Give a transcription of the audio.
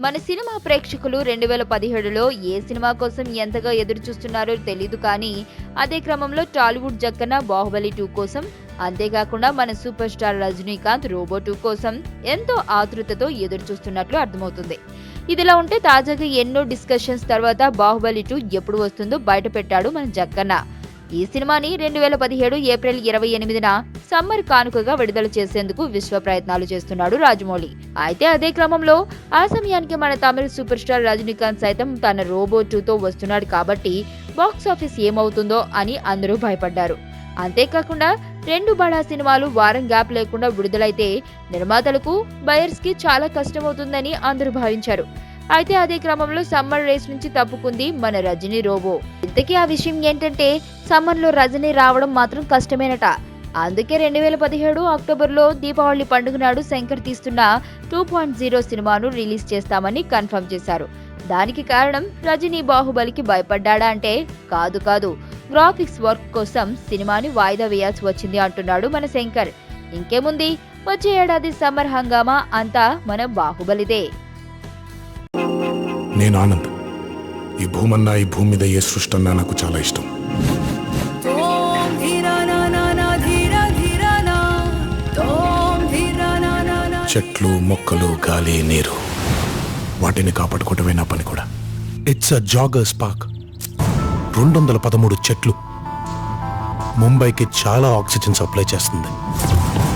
మన సినిమా ప్రేక్షకులు 2017లో ఏ సినిమా కోసం ఎంతగా ఎదురుచూస్తున్నారో తెలీదు కానీ అదే క్రమంలో టాలీవుడ్ జక్కన బాహుబలి 2 కోసం, అంతేకాకుండా మన సూపర్ స్టార్ రజనీకాంత్ రోబో 2 కోసం ఎంతో ఆతృతతో ఎదురుచూస్తున్నట్లు అర్థమవుతుంది. ఇదిలా ఉంటే తాజాగా ఎన్నో డిస్కషన్స్ తర్వాత బాహుబలి 2 ఎప్పుడు వస్తుందో బయటపెట్టాడు మన జక్కన్న. ఈ సినిమాని 2017 ఏప్రిల్ 28న సమ్మర్ కానుకగా విడుదల చేసేందుకు విశ్వ ప్రయత్నాలు చేస్తున్నాడు రాజమౌళి. అయితే అదే క్రమంలో ఆ సమయానికి మన తమిళ సూపర్ స్టార్ రజనీకాంత్ సైతం తన రోబో 2తో వస్తున్నాడు కాబట్టి బాక్స్ ఆఫీస్ ఏమవుతుందో అని అందరూ భయపడ్డారు. అంతేకాకుండా రెండు బడా సినిమాలు వారం గ్యాప్ లేకుండా విడుదలైతే నిర్మాతలకు, బయర్స్ కి చాలా కష్టమవుతుందని అందరూ భావించారు. అయితే అదే క్రమంలో సమ్మర్ రేస్ నుంచి తప్పుకుంది మన రజనీ రోబో. ఇంతకీ ఆ విషయం ఏంటంటే సమ్మర్ లో రజనీ రావడం మాత్రం కష్టమేనట. అందుకే 2017 అక్టోబర్లో దీపావళి పండుగ నాడు శంకర్ తీస్తున్న 2.0 సినిమాను రిలీజ్ చేస్తామని కన్ఫర్మ్ చేశారు. దానికి కారణం రజనీ బాహుబలికి భయపడ్డాడా అంటే కాదు, గ్రాఫిక్స్ వర్క్ కోసం సినిమాని వాయిదా వేయాల్సి వచ్చింది అంటున్నాడు మన శంకర్. ఇంకేముంది, వచ్చే ఏడాది సమ్మర్ హంగామా అంతా మన బాహుబలిదే. నేను ఆనంద్. ఈ భూమన్నా, ఈ భూమి మీద ఏ సృష్టి అన్నా నాకు చాలా ఇష్టం. చెట్లు, మొక్కలు, గాలి, నీరు, వాటిని కాపాడుకోవటమే నా పని కూడా. It's a joggers park. 213 చెట్లు ముంబైకి చాలా ఆక్సిజన్ సప్లై చేస్తుంది.